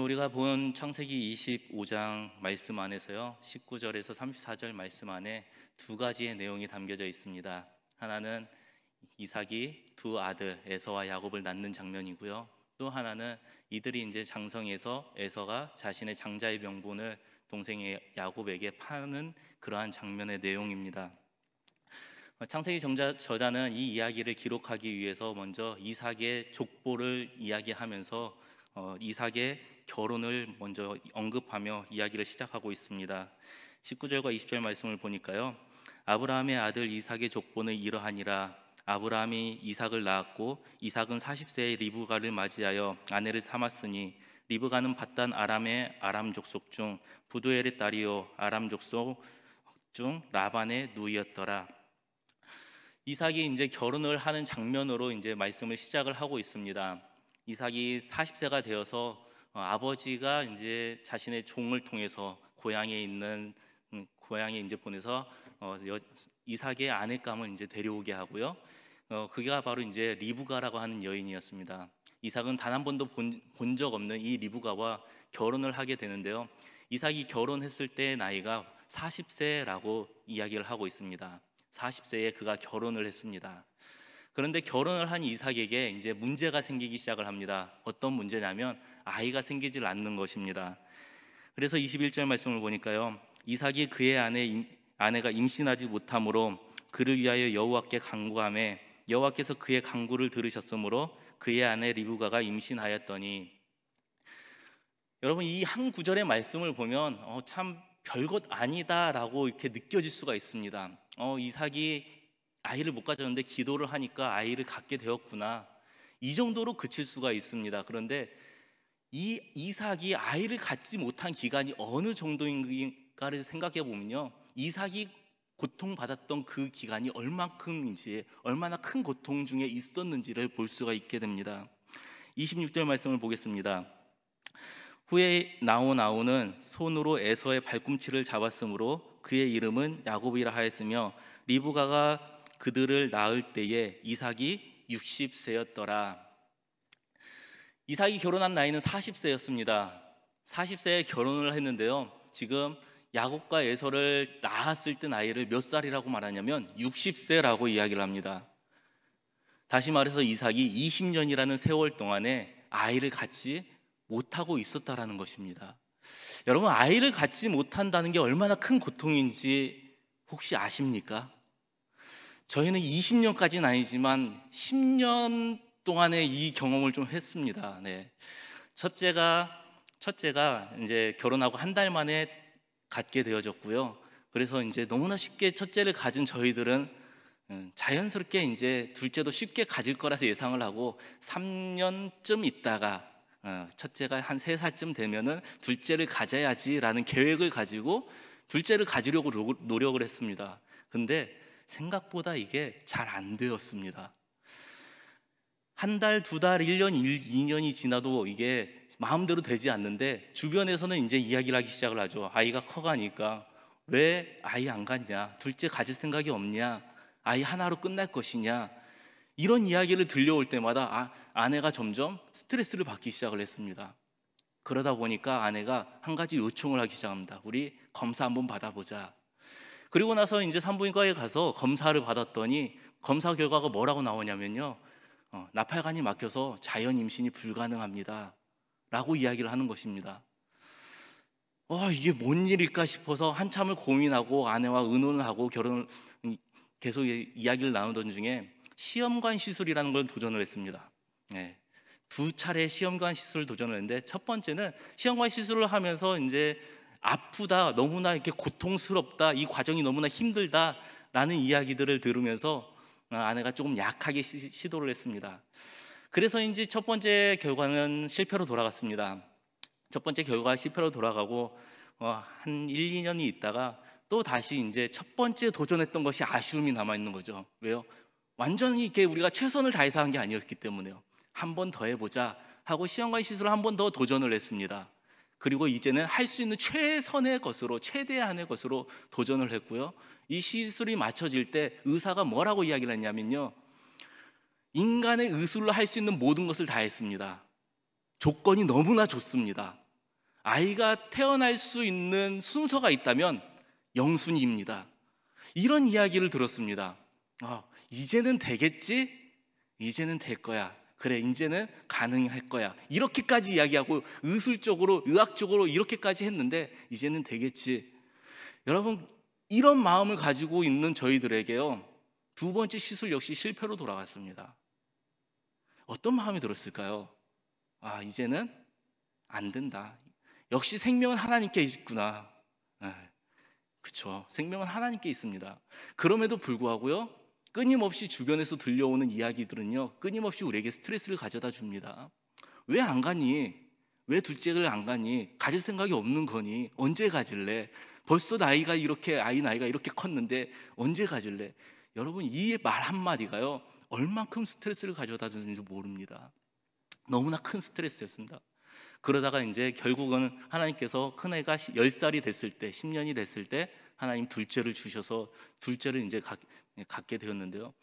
우리가 본 창세기 25장 말씀 안에서요, 19절에서 34절 말씀 안에 두 가지의 내용이 담겨져 있습니다. 하나는 이삭이 두 아들 에서와 야곱을 낳는 장면이고요, 또 하나는 이들이 이제 장성해서 에서가 자신의 장자의 명분을 동생 야곱에게 파는 그러한 장면의 내용입니다. 창세기 저자는 이 이야기를 기록하기 위해서 먼저 이삭의 족보를 이야기하면서 이삭의 결혼을 먼저 언급하며 이야기를 시작하고 있습니다. 19절과 20절 말씀을 보니까요, 아브라함의 아들 이삭의 족보는 이러하니라. 아브라함이 이삭을 낳았고 이삭은 40세에 리브가를 맞이하여 아내를 삼았으니 리브가는 밧단 아람의 아람 족속 중 부두엘의 딸이요 아람 족속 중 라반의 누이였더라. 이삭이 이제 결혼을 하는 장면으로 이제 말씀을 시작을 하고 있습니다. 이삭이 40세가 되어서 아버지가 이제 자신의 종을 통해서 고향에 이제 보내서 이삭의 아내감을 이제 데려오게 하고요. 그게 바로 이제 리브가라고 하는 여인이었습니다. 이삭은 단 한 번도 본 적 없는 이 리브가와 결혼을 하게 되는데요. 이삭이 결혼했을 때의 나이가 40세라고 이야기를 하고 있습니다. 40세에 그가 결혼을 했습니다. 그런데 결혼을 한 이삭에게 이제 문제가 생기기 시작을 합니다. 어떤 문제냐면 아이가 생기질 않는 것입니다. 그래서 21절 말씀을 보니까요, 이삭이 그의 아내가 임신하지 못하므로 그를 위하여 여호와께 간구하매 여호와께서 그의 간구를 들으셨으므로 그의 아내 리브가가 임신하였더니, 여러분 이 한 구절의 말씀을 보면 참 별것 아니다라고 이렇게 느껴질 수가 있습니다. 이삭이 아이를 못 가졌는데 기도를 하니까 아이를 갖게 되었구나, 이 정도로 그칠 수가 있습니다. 그런데 이 이삭이 아이를 갖지 못한 기간이 어느 정도인가를 생각해 보면요, 이삭이 고통받았던 그 기간이 얼마큼인지, 얼마나 큰 고통 중에 있었는지를 볼 수가 있게 됩니다. 26절 말씀을 보겠습니다. 후에 나오는 손으로 에서의 발꿈치를 잡았으므로 그의 이름은 야곱이라 하였으며 리브가가 그들을 낳을 때에 이삭이 60세였더라. 이삭이 결혼한 나이는 40세였습니다. 40세에 결혼을 했는데요, 지금 야곱과 에서를 낳았을 때 나이를 몇 살이라고 말하냐면 60세라고 이야기를 합니다. 다시 말해서 이삭이 20년이라는 세월 동안에 아이를 갖지 못하고 있었다라는 것입니다. 여러분, 아이를 갖지 못한다는 게 얼마나 큰 고통인지 혹시 아십니까? 저희는 20년까지는 아니지만 10년 동안의 이 경험을 좀 했습니다. 네. 첫째가 이제 결혼하고 한 달 만에 갖게 되어졌고요. 그래서 이제 너무나 쉽게 첫째를 가진 저희들은 자연스럽게 이제 둘째도 쉽게 가질 거라서 예상을 하고 3년쯤 있다가 첫째가 한 3살쯤 되면은 둘째를 가져야지라는 계획을 가지고 둘째를 가지려고 노력을 했습니다. 근데 생각보다 이게 잘 안 되었습니다. 한 달, 두 달, 1년, 2년이 지나도 이게 마음대로 되지 않는데 주변에서는 이제 이야기를 하기 시작을 하죠. 아이가 커가니까 왜 아이 안 갖냐? 둘째 가질 생각이 없냐? 아이 하나로 끝날 것이냐? 이런 이야기를 들려올 때마다 아내가 점점 스트레스를 받기 시작을 했습니다. 그러다 보니까 아내가 한 가지 요청을 하기 시작합니다. 우리 검사 한번 받아보자. 그리고 나서 이제 산부인과에 가서 검사를 받았더니 검사 결과가 뭐라고 나오냐면요, 나팔관이 막혀서 자연 임신이 불가능합니다 라고 이야기를 하는 것입니다. 이게 뭔 일일까 싶어서 한참을 고민하고 아내와 의논을 하고 결혼을 계속 이야기를 나누던 중에 시험관 시술이라는 걸 도전을 했습니다. 네. 2차례 시험관 시술을 도전을 했는데, 첫 번째는 시험관 시술을 하면서 이제 아프다, 너무나 이렇게 고통스럽다, 이 과정이 너무나 힘들다라는 이야기들을 들으면서 아내가 조금 약하게 시도를 했습니다. 그래서 이제 첫 번째 결과는 실패로 돌아갔습니다. 첫 번째 결과가 실패로 돌아가고 한 1, 2년이 있다가 또 다시 이제 첫 번째 도전했던 것이 아쉬움이 남아있는 거죠. 왜요? 완전히 이렇게 우리가 최선을 다해서 한 게 아니었기 때문에요. 한 번 더 해보자 하고 시험관 시술을 한 번 더 도전을 했습니다. 그리고 이제는 할 수 있는 최선의 것으로, 최대한의 것으로 도전을 했고요. 이 시술이 마쳐질 때 의사가 뭐라고 이야기를 했냐면요, 인간의 의술로 할 수 있는 모든 것을 다 했습니다. 조건이 너무나 좋습니다. 아이가 태어날 수 있는 순서가 있다면 영순이입니다. 이런 이야기를 들었습니다. 이제는 되겠지? 이제는 될 거야. 그래, 이제는 가능할 거야. 이렇게까지 이야기하고 의술적으로, 의학적으로 이렇게까지 했는데 이제는 되겠지. 여러분, 이런 마음을 가지고 있는 저희들에게요, 두 번째 시술 역시 실패로 돌아갔습니다. 어떤 마음이 들었을까요? 이제는 안 된다. 역시 생명은 하나님께 있구나. 그렇죠. 생명은 하나님께 있습니다. 그럼에도 불구하고요, 끊임없이 주변에서 들려오는 이야기들은요, 끊임없이 우리에게 스트레스를 가져다 줍니다. 왜 안 가니? 왜 둘째를 안 가니? 가질 생각이 없는 거니? 언제 가질래? 벌써 아이 나이가 이렇게 컸는데 언제 가질래? 여러분, 이 말 한마디가요, 얼만큼 스트레스를 가져다 주는지 모릅니다. 너무나 큰 스트레스였습니다. 그러다가 이제 결국은 하나님께서 큰애가 10살이 됐을 때, 10년이 됐을 때 하나님 둘째를 주셔서 둘째를 이제 갖게 되었는데요.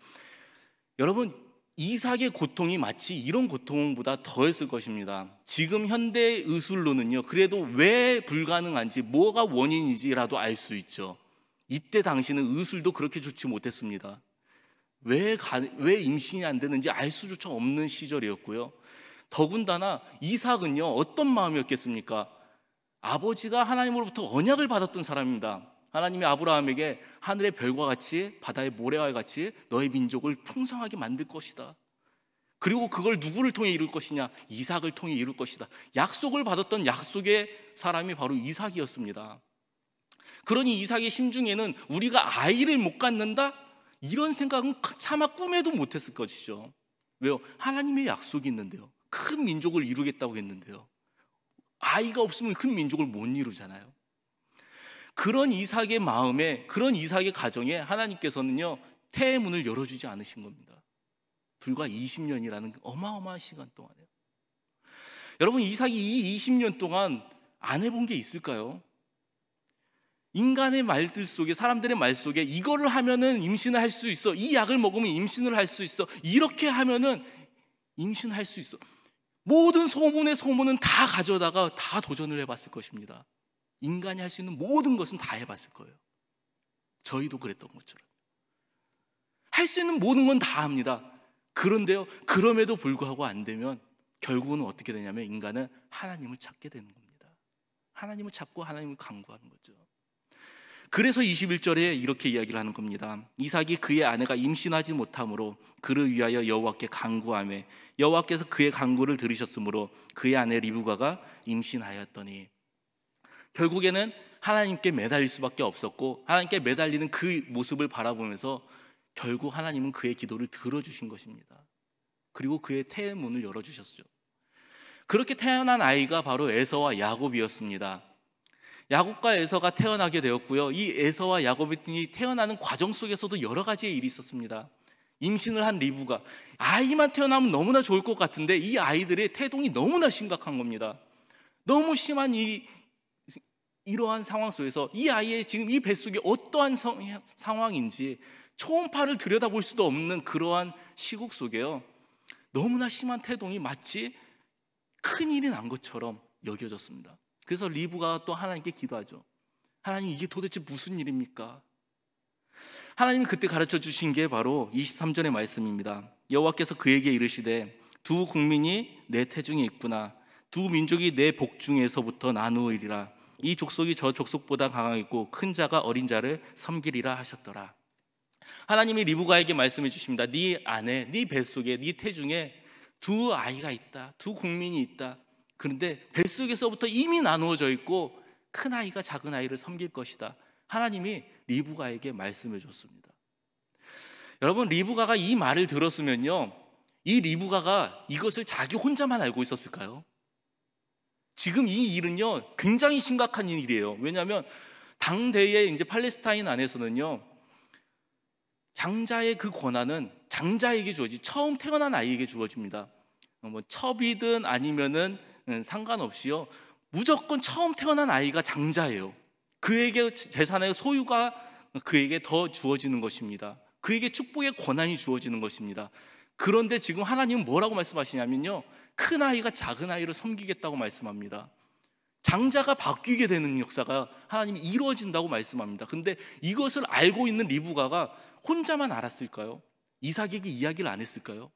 여러분, 이삭의 고통이 마치 이런 고통보다 더했을 것입니다. 지금 현대 의술로는요, 그래도 왜 불가능한지, 뭐가 원인이지라도 알 수 있죠. 이때 당시는 의술도 그렇게 좋지 못했습니다. 왜 임신이 안 되는지 알 수조차 없는 시절이었고요. 더군다나 이삭은요, 어떤 마음이었겠습니까? 아버지가 하나님으로부터 언약을 받았던 사람입니다. 하나님이 아브라함에게 하늘의 별과 같이 바다의 모래와 같이 너의 민족을 풍성하게 만들 것이다. 그리고 그걸 누구를 통해 이룰 것이냐? 이삭을 통해 이룰 것이다. 약속을 받았던 약속의 사람이 바로 이삭이었습니다. 그러니 이삭의 심중에는 우리가 아이를 못 갖는다? 이런 생각은 차마 꿈에도 못했을 것이죠. 왜요? 하나님의 약속이 있는데요. 큰 민족을 이루겠다고 했는데요. 아이가 없으면 큰 민족을 못 이루잖아요. 그런 이삭의 마음에, 그런 이삭의 가정에 하나님께서는요, 태의 문을 열어주지 않으신 겁니다. 불과 20년이라는 어마어마한 시간 동안에요. 여러분, 이삭이 이 20년 동안 안 해본 게 있을까요? 인간의 말들 속에, 사람들의 말 속에 이거를 하면은 임신을 할 수 있어, 이 약을 먹으면 임신을 할 수 있어, 이렇게 하면은 임신할 수 있어, 모든 소문은 다 가져다가 다 도전을 해봤을 것입니다. 인간이 할 수 있는 모든 것은 다 해봤을 거예요. 저희도 그랬던 것처럼 할 수 있는 모든 건 다 합니다. 그런데요, 그럼에도 불구하고 안 되면 결국은 어떻게 되냐면 인간은 하나님을 찾게 되는 겁니다. 하나님을 찾고 하나님을 간구하는 거죠. 그래서 21절에 이렇게 이야기를 하는 겁니다. 이삭이 그의 아내가 임신하지 못함으로 그를 위하여 여호와께 간구하매 여호와께서 그의 간구를 들으셨으므로 그의 아내 리브가가 임신하였더니, 결국에는 하나님께 매달릴 수밖에 없었고, 하나님께 매달리는 그 모습을 바라보면서 결국 하나님은 그의 기도를 들어주신 것입니다. 그리고 그의 태의 문을 열어주셨죠. 그렇게 태어난 아이가 바로 에서와 야곱이었습니다. 야곱과 에서가 태어나게 되었고요, 이 에서와 야곱이 태어나는 과정 속에서도 여러 가지의 일이 있었습니다. 임신을 한 리브가, 아이만 태어나면 너무나 좋을 것 같은데 이 아이들의 태동이 너무나 심각한 겁니다. 너무 심한 이러한 상황 속에서 이 아이의 지금 이 뱃속이 어떠한 상황인지 초음파를 들여다볼 수도 없는 그러한 시국 속에요, 너무나 심한 태동이 마치 큰일이 난 것처럼 여겨졌습니다. 그래서 리브가 또 하나님께 기도하죠. 하나님, 이게 도대체 무슨 일입니까? 하나님이 그때 가르쳐 주신 게 바로 23절의 말씀입니다. 여호와께서 그에게 이르시되 두 국민이 내 태중에 있구나. 두 민족이 내 복중에서부터 나누으리라. 이 족속이 저 족속보다 강하겠고 큰 자가 어린 자를 섬기리라 하셨더라. 하나님이 리브가에게 말씀해 주십니다. 네 안에, 네 뱃속에, 네 태중에 두 아이가 있다. 두 국민이 있다. 그런데 뱃속에서부터 이미 나누어져 있고 큰 아이가 작은 아이를 섬길 것이다. 하나님이 리브가에게 말씀해 줬습니다. 여러분, 리브가가 이 말을 들었으면요, 이 리브가가 이것을 자기 혼자만 알고 있었을까요? 지금 이 일은요, 굉장히 심각한 일이에요. 왜냐하면 당대의 이제 팔레스타인 안에서는요, 장자의 그 권한은 장자에게 주어지, 처음 태어난 아이에게 주어집니다. 뭐 첩이든 아니면은 상관없이요, 무조건 처음 태어난 아이가 장자예요. 그에게 재산의 소유가 그에게 더 주어지는 것입니다. 그에게 축복의 권한이 주어지는 것입니다. 그런데 지금 하나님은 뭐라고 말씀하시냐면요, 큰 아이가 작은 아이를 섬기겠다고 말씀합니다. 장자가 바뀌게 되는 역사가 하나님이 이루어진다고 말씀합니다. 근데 이것을 알고 있는 리브가가 혼자만 알았을까요? 이삭에게 이야기를 안 했을까요?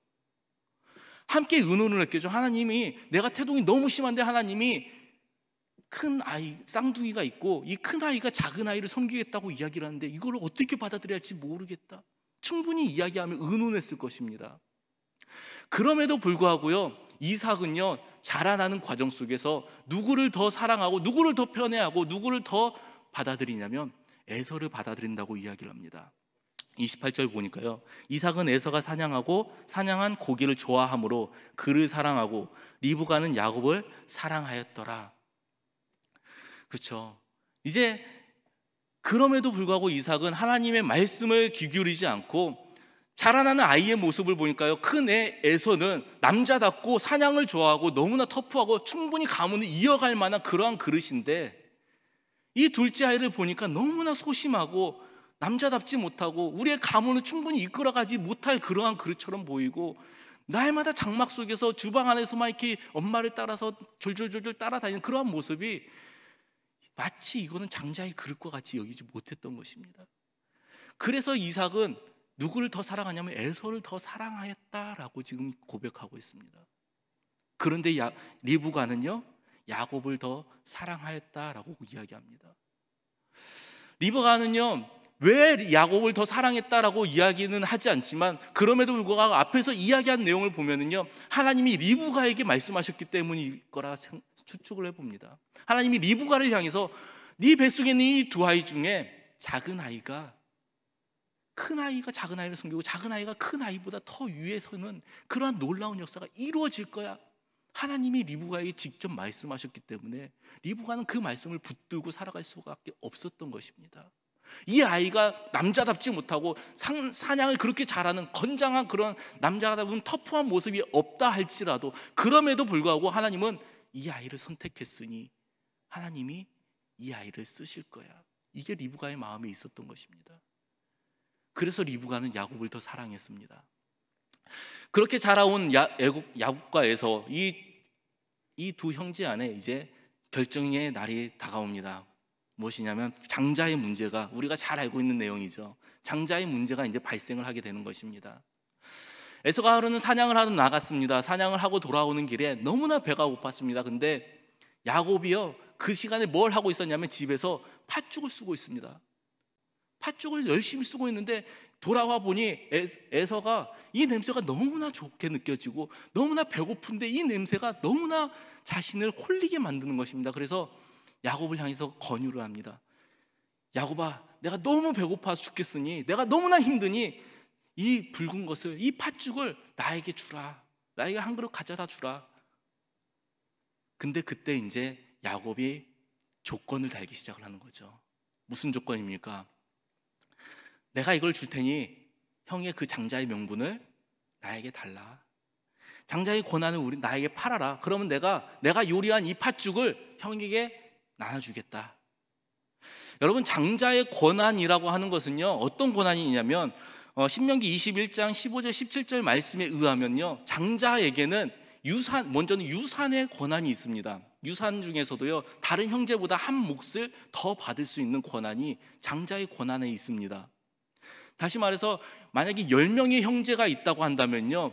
함께 의논을 했겠죠. 하나님이, 내가 태동이 너무 심한데 하나님이 큰 아이, 쌍둥이가 있고 이 큰 아이가 작은 아이를 섬기겠다고 이야기를 하는데 이걸 어떻게 받아들여야 할지 모르겠다. 충분히 이야기하며 의논했을 것입니다. 그럼에도 불구하고요, 이삭은요, 자라나는 과정 속에서 누구를 더 사랑하고 누구를 더 편애하고 누구를 더 받아들이냐면 에서를 받아들인다고 이야기를 합니다. 28절 보니까요, 이삭은 에서가 사냥하고 사냥한 고기를 좋아하므로 그를 사랑하고 리브가는 야곱을 사랑하였더라. 그렇죠. 이제 그럼에도 불구하고 이삭은 하나님의 말씀을 귀 기울이지 않고 자라나는 아이의 모습을 보니까요, 큰 애 에서는 남자답고 사냥을 좋아하고 너무나 터프하고 충분히 가문을 이어갈 만한 그러한 그릇인데, 이 둘째 아이를 보니까 너무나 소심하고 남자답지 못하고 우리의 가문을 충분히 이끌어가지 못할 그러한 그릇처럼 보이고, 날마다 장막 속에서 주방 안에서만 이렇게 엄마를 따라서 졸졸졸졸 따라다니는 그러한 모습이 마치 이거는 장자의 그릇과 같이 여기지 못했던 것입니다. 그래서 이삭은 누구를 더 사랑하냐면 에서를 더 사랑하였다라고 지금 고백하고 있습니다. 그런데 리브가는요, 야곱을 더 사랑하였다라고 이야기합니다. 리브가는요, 왜 야곱을 더 사랑했다라고 이야기는 하지 않지만 그럼에도 불구하고 앞에서 이야기한 내용을 보면은요, 하나님이 리브가에게 말씀하셨기 때문일 거라 추측을 해봅니다. 하나님이 리브가를 향해서 네 뱃속에 있는 이 두 아이 중에 작은 아이가 큰 아이가 작은 아이를 섬기고 작은 아이가 큰 아이보다 더 위에 서는 그러한 놀라운 역사가 이루어질 거야. 하나님이 리브가에게 직접 말씀하셨기 때문에 리브가는 그 말씀을 붙들고 살아갈 수밖에 없었던 것입니다. 이 아이가 남자답지 못하고 사냥을 그렇게 잘하는 건장한 그런 남자다운 터프한 모습이 없다 할지라도 그럼에도 불구하고 하나님은 이 아이를 선택했으니 하나님이 이 아이를 쓰실 거야. 이게 리브가의 마음에 있었던 것입니다. 그래서 리브가는 야곱을 더 사랑했습니다. 그렇게 자라온 야곱과 에서 이 두 형제 안에 이제 결정의 날이 다가옵니다. 무엇이냐면 장자의 문제가, 우리가 잘 알고 있는 내용이죠. 장자의 문제가 이제 발생을 하게 되는 것입니다. 에서가 하루는 사냥을 하러 나갔습니다. 사냥을 하고 돌아오는 길에 너무나 배가 고팠습니다. 근데 야곱이요, 그 시간에 뭘 하고 있었냐면 집에서 팥죽을 쓰고 있습니다. 팥죽을 열심히 쓰고 있는데 돌아와 보니 에서가 이 냄새가 너무나 좋게 느껴지고 너무나 배고픈데 이 냄새가 너무나 자신을 홀리게 만드는 것입니다. 그래서 야곱을 향해서 권유를 합니다. 야곱아, 내가 너무 배고파서 죽겠으니, 내가 너무나 힘드니 이 붉은 것을, 이 팥죽을 나에게 주라. 나에게 한 그릇 가져다 주라. 근데 그때 이제 야곱이 조건을 달기 시작을 하는 거죠. 무슨 조건입니까? 내가 이걸 줄 테니 형의 그 장자의 명분을 나에게 달라. 장자의 권한을 나에게 팔아라. 그러면 내가 요리한 이 팥죽을 형에게 나눠주겠다. 여러분, 장자의 권한이라고 하는 것은요, 어떤 권한이냐면 신명기 21장 15절 17절 말씀에 의하면요, 장자에게는 먼저는 유산의 권한이 있습니다. 유산 중에서도요, 다른 형제보다 한 몫을 더 받을 수 있는 권한이 장자의 권한에 있습니다. 다시 말해서 만약에 10명의 형제가 있다고 한다면요,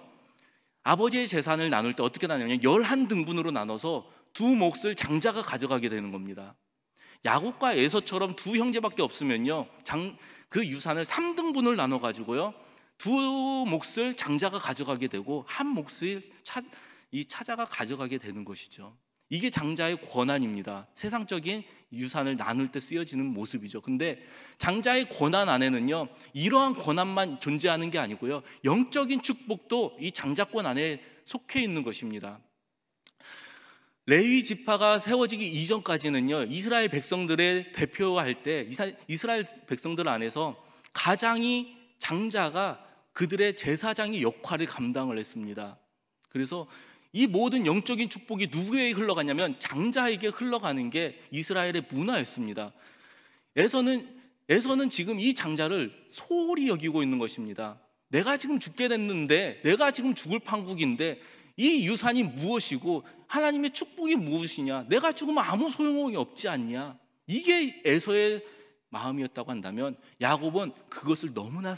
아버지의 재산을 나눌 때 어떻게 나누냐면 11등분으로 나눠서 두 몫을 장자가 가져가게 되는 겁니다. 야곱과 에서처럼 두 형제밖에 없으면요, 그 유산을 3등분을 나눠 가지고요, 두 몫을 장자가 가져가게 되고 한 몫을 차자가 가져가게 되는 것이죠. 이게 장자의 권한입니다. 세상적인 유산을 나눌 때 쓰여지는 모습이죠. 근데 장자의 권한 안에는요, 이러한 권한만 존재하는 게 아니고요, 영적인 축복도 이 장자권 안에 속해 있는 것입니다. 레위 지파가 세워지기 이전까지는요, 이스라엘 백성들의 대표할 때 이스라엘 백성들 안에서 가장이, 장자가 그들의 제사장의 역할을 감당을 했습니다. 그래서 이 모든 영적인 축복이 누구에게 흘러가냐면 장자에게 흘러가는 게 이스라엘의 문화였습니다. 에서는 지금 이 장자를 소홀히 여기고 있는 것입니다. 내가 지금 죽게 됐는데, 내가 지금 죽을 판국인데 이 유산이 무엇이고 하나님의 축복이 무엇이냐, 내가 죽으면 아무 소용이 없지 않냐, 이게 에서의 마음이었다고 한다면 야곱은 그것을 너무나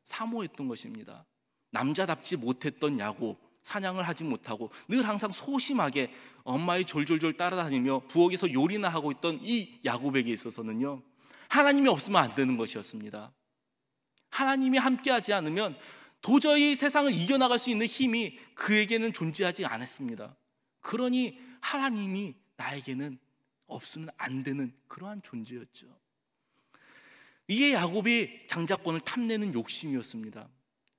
사모했던 것입니다. 남자답지 못했던 야곱, 사냥을 하지 못하고 늘 항상 소심하게 엄마의 졸졸졸 따라다니며 부엌에서 요리나 하고 있던 이 야곱에게 있어서는요, 하나님이 없으면 안 되는 것이었습니다. 하나님이 함께하지 않으면 도저히 세상을 이겨나갈 수 있는 힘이 그에게는 존재하지 않았습니다. 그러니 하나님이 나에게는 없으면 안 되는 그러한 존재였죠. 이게 야곱이 장자권을 탐내는 욕심이었습니다.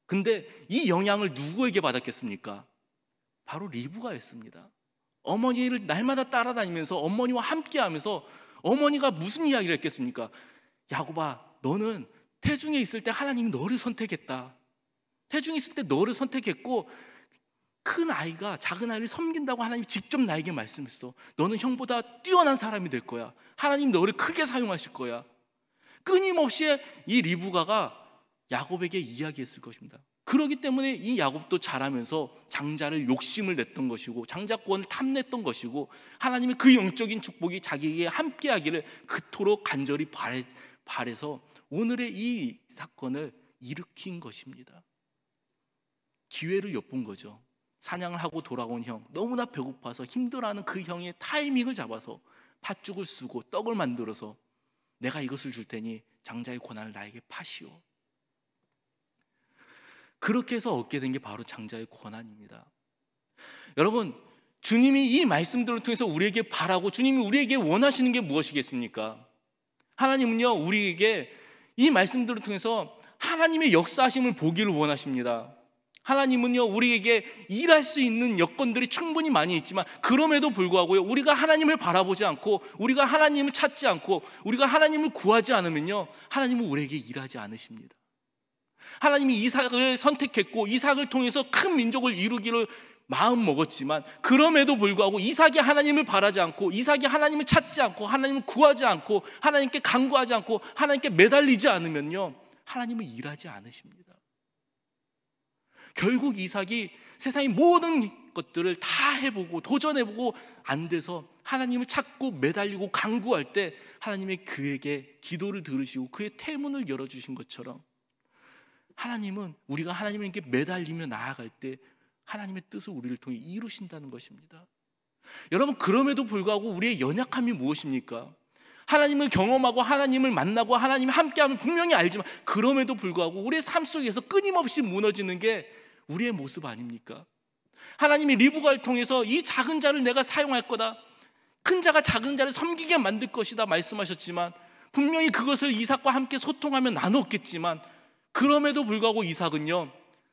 근데 이 영향을 누구에게 받았겠습니까? 바로 리브가였습니다. 어머니를 날마다 따라다니면서 어머니와 함께하면서 어머니가 무슨 이야기를 했겠습니까? 야곱아, 너는 태중에 있을 때 하나님이 너를 선택했다. 태중에 있을 때 너를 선택했고 큰 아이가 작은 아이를 섬긴다고 하나님이 직접 나에게 말씀했어. 너는 형보다 뛰어난 사람이 될 거야. 하나님 너를 크게 사용하실 거야. 끊임없이 이 리브가가 야곱에게 이야기했을 것입니다. 그렇기 때문에 이 야곱도 자라면서 장자를 욕심을 냈던 것이고 장자권을 탐냈던 것이고 하나님의 그 영적인 축복이 자기에게 함께하기를 그토록 간절히 바래서 오늘의 이 사건을 일으킨 것입니다. 기회를 엿본 거죠. 사냥을 하고 돌아온 형, 너무나 배고파서 힘들어하는 그 형의 타이밍을 잡아서 팥죽을 쓰고 떡을 만들어서 내가 이것을 줄 테니 장자의 고난을 나에게 파시오. 그렇게 해서 얻게 된 게 바로 장자의 고난입니다. 여러분, 주님이 이 말씀들을 통해서 우리에게 바라고 주님이 우리에게 원하시는 게 무엇이겠습니까? 하나님은요, 우리에게 이 말씀들을 통해서 하나님의 역사하심을 보기를 원하십니다. 하나님은요, 우리에게 일할 수 있는 여건들이 충분히 많이 있지만 그럼에도 불구하고요, 우리가 하나님을 바라보지 않고 우리가 하나님을 찾지 않고 우리가 하나님을 구하지 않으면요, 하나님은 우리에게 일하지 않으십니다. 하나님이 이삭을 선택했고 이삭을 통해서 큰 민족을 이루기를 마음 먹었지만 그럼에도 불구하고 이삭이 하나님을 바라지 않고 이삭이 하나님을 찾지 않고 하나님을 구하지 않고 하나님께 간구하지 않고 하나님께 매달리지 않으면요, 하나님은 일하지 않으십니다. 결국 이삭이 세상의 모든 것들을 다 해보고 도전해보고 안 돼서 하나님을 찾고 매달리고 간구할 때 하나님이 그에게 기도를 들으시고 그의 태문을 열어주신 것처럼 하나님은 우리가 하나님께 매달리며 나아갈 때 하나님의 뜻을 우리를 통해 이루신다는 것입니다. 여러분, 그럼에도 불구하고 우리의 연약함이 무엇입니까? 하나님을 경험하고 하나님을 만나고 하나님이 함께하면 분명히 알지만 그럼에도 불구하고 우리의 삶 속에서 끊임없이 무너지는 게 우리의 모습 아닙니까? 하나님이 리브가를 통해서 이 작은 자를 내가 사용할 거다, 큰 자가 작은 자를 섬기게 만들 것이다 말씀하셨지만 분명히 그것을 이삭과 함께 소통하며 나눴겠지만 그럼에도 불구하고 이삭은요,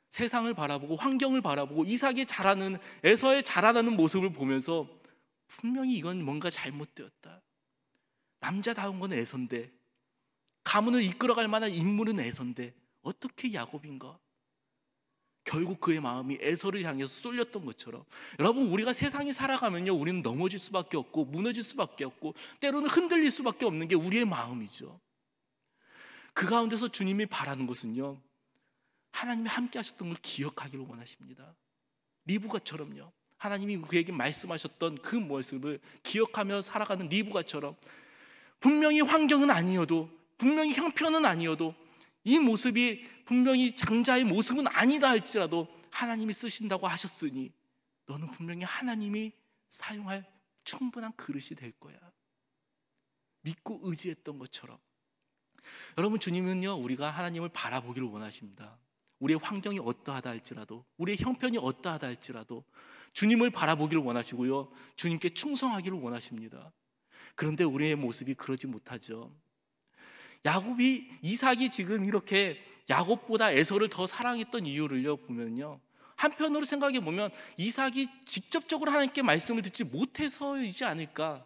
세상을 바라보고 환경을 바라보고 이삭이 자라는 에서의 자라나는 모습을 보면서 분명히 이건 뭔가 잘못되었다. 남자다운 건 에서인데, 가문을 이끌어갈 만한 인물은 에서인데 어떻게 야곱인가? 결국 그의 마음이 에서를 향해서 쏠렸던 것처럼 여러분, 우리가 세상에 살아가면요, 우리는 넘어질 수밖에 없고 무너질 수밖에 없고 때로는 흔들릴 수밖에 없는 게 우리의 마음이죠. 그 가운데서 주님이 바라는 것은요, 하나님이 함께 하셨던 걸 기억하기를 원하십니다. 리브가처럼요, 하나님이 그에게 말씀하셨던 그 모습을 기억하며 살아가는 리브가처럼 분명히 환경은 아니어도 분명히 형편은 아니어도 이 모습이 분명히 장자의 모습은 아니다 할지라도 하나님이 쓰신다고 하셨으니 너는 분명히 하나님이 사용할 충분한 그릇이 될 거야. 믿고 의지했던 것처럼 여러분, 주님은요, 우리가 하나님을 바라보기를 원하십니다. 우리의 환경이 어떠하다 할지라도 우리의 형편이 어떠하다 할지라도 주님을 바라보기를 원하시고요, 주님께 충성하기를 원하십니다. 그런데 우리의 모습이 그러지 못하죠. 이삭이 지금 이렇게 야곱보다 에서를 더 사랑했던 이유를요 보면요, 한편으로 생각해 보면 이삭이 직접적으로 하나님께 말씀을 듣지 못해서이지 않을까,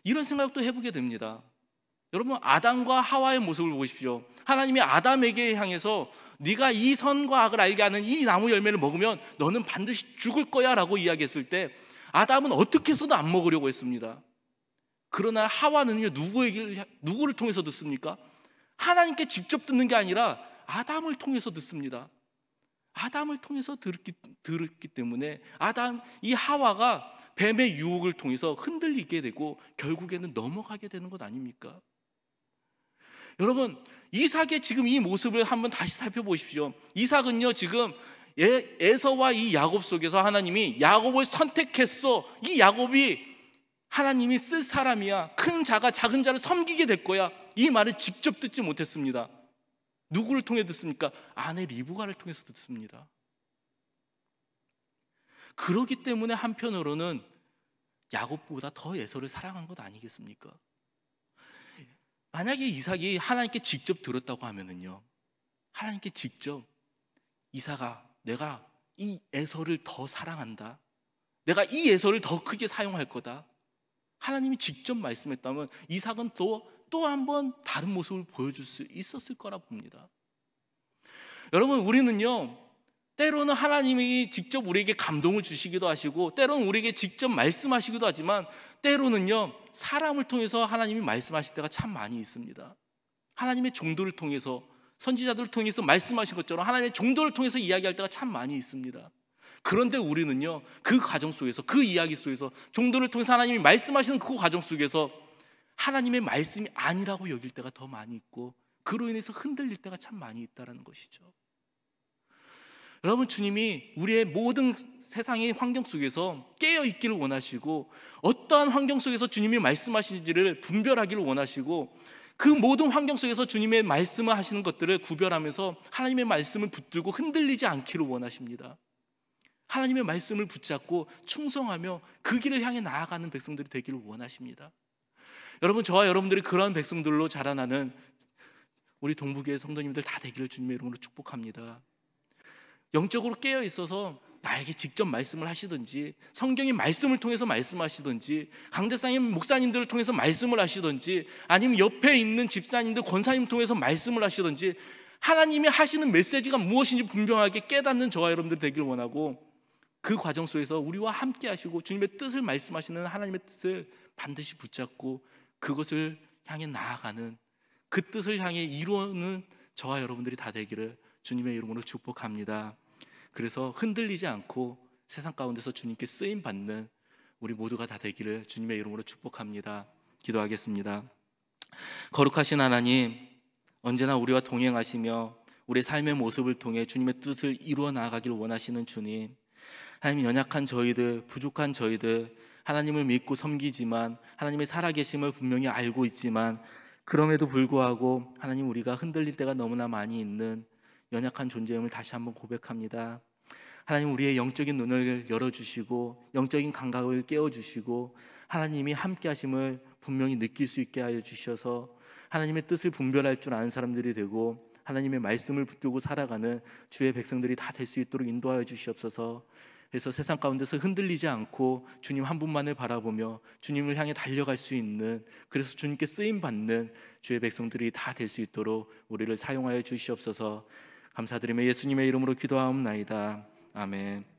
이런 생각도 해보게 됩니다. 여러분, 아담과 하와의 모습을 보십시오. 하나님이 아담에게 향해서 네가 이 선과 악을 알게 하는 이 나무 열매를 먹으면 너는 반드시 죽을 거야 라고 이야기했을 때 아담은 어떻게 해서도 안 먹으려고 했습니다. 그러나 하와는요, 누구를 통해서 듣습니까? 하나님께 직접 듣는 게 아니라 아담을 통해서 듣습니다. 아담을 통해서 들었기 때문에 이 하와가 뱀의 유혹을 통해서 흔들리게 되고 결국에는 넘어가게 되는 것 아닙니까? 여러분, 이삭의 지금 이 모습을 한번 다시 살펴보십시오. 이삭은요, 지금 에서와 이 야곱 속에서 하나님이 야곱을 선택했어. 이 야곱이 하나님이 쓸 사람이야. 큰 자가 작은 자를 섬기게 될 거야. 이 말을 직접 듣지 못했습니다. 누구를 통해 듣습니까? 아내 리브가를 통해서 듣습니다. 그렇기 때문에 한편으로는 야곱보다 더 에서를 사랑한 것 아니겠습니까? 만약에 이삭이 하나님께 직접 들었다고 하면은요, 하나님께 직접 이삭아, 내가 이 에서를 더 사랑한다, 내가 이 에서를 더 크게 사용할 거다, 하나님이 직접 말씀했다면 이삭은 또 한 번 다른 모습을 보여줄 수 있었을 거라 봅니다. 여러분, 우리는요, 때로는 하나님이 직접 우리에게 감동을 주시기도 하시고, 때로는 우리에게 직접 말씀하시기도 하지만, 때로는요, 사람을 통해서 하나님이 말씀하실 때가 참 많이 있습니다. 하나님의 종도를 통해서, 선지자들을 통해서 말씀하신 것처럼 하나님의 종도를 통해서 이야기할 때가 참 많이 있습니다. 그런데 우리는요, 그 과정 속에서, 그 이야기 속에서, 종도를 통해서 하나님이 말씀하시는 그 과정 속에서 하나님의 말씀이 아니라고 여길 때가 더 많이 있고, 그로 인해서 흔들릴 때가 참 많이 있다는 것이죠. 여러분, 주님이 우리의 모든 세상의 환경 속에서 깨어있기를 원하시고, 어떠한 환경 속에서 주님이 말씀하시는지를 분별하기를 원하시고, 그 모든 환경 속에서 주님의 말씀을 하시는 것들을 구별하면서 하나님의 말씀을 붙들고 흔들리지 않기를 원하십니다. 하나님의 말씀을 붙잡고 충성하며 그 길을 향해 나아가는 백성들이 되기를 원하십니다. 여러분, 저와 여러분들이 그러한 백성들로 자라나는 우리 동부교회 성도님들 다 되기를 주님의 이름으로 축복합니다. 영적으로 깨어 있어서 나에게 직접 말씀을 하시든지, 성경의 말씀을 통해서 말씀하시든지, 강대상의 목사님들을 통해서 말씀을 하시든지, 아니면 옆에 있는 집사님들, 권사님을 통해서 말씀을 하시든지, 하나님이 하시는 메시지가 무엇인지 분명하게 깨닫는 저와 여러분들 되기를 원하고, 그 과정 속에서 우리와 함께 하시고 주님의 뜻을 말씀하시는 하나님의 뜻을 반드시 붙잡고 그것을 향해 나아가는, 그 뜻을 향해 이루는 저와 여러분들이 다 되기를 주님의 이름으로 축복합니다. 그래서 흔들리지 않고 세상 가운데서 주님께 쓰임 받는 우리 모두가 다 되기를 주님의 이름으로 축복합니다. 기도하겠습니다. 거룩하신 하나님, 언제나 우리와 동행하시며 우리의 삶의 모습을 통해 주님의 뜻을 이루어 나아가기를 원하시는 주님, 하나님, 연약한 저희들, 부족한 저희들, 하나님을 믿고 섬기지만 하나님의 살아계심을 분명히 알고 있지만, 그럼에도 불구하고 하나님, 우리가 흔들릴 때가 너무나 많이 있는 연약한 존재임을 다시 한번 고백합니다. 하나님, 우리의 영적인 눈을 열어주시고 영적인 감각을 깨워주시고 하나님이 함께 하심을 분명히 느낄 수 있게 하여 주셔서 하나님의 뜻을 분별할 줄 아는 사람들이 되고 하나님의 말씀을 붙들고 살아가는 주의 백성들이 다 될 수 있도록 인도하여 주시옵소서. 그래서 세상 가운데서 흔들리지 않고 주님 한 분만을 바라보며 주님을 향해 달려갈 수 있는, 그래서 주님께 쓰임받는 주의 백성들이 다 될 수 있도록 우리를 사용하여 주시옵소서. 감사드리며 예수님의 이름으로 기도하옵나이다. 아멘.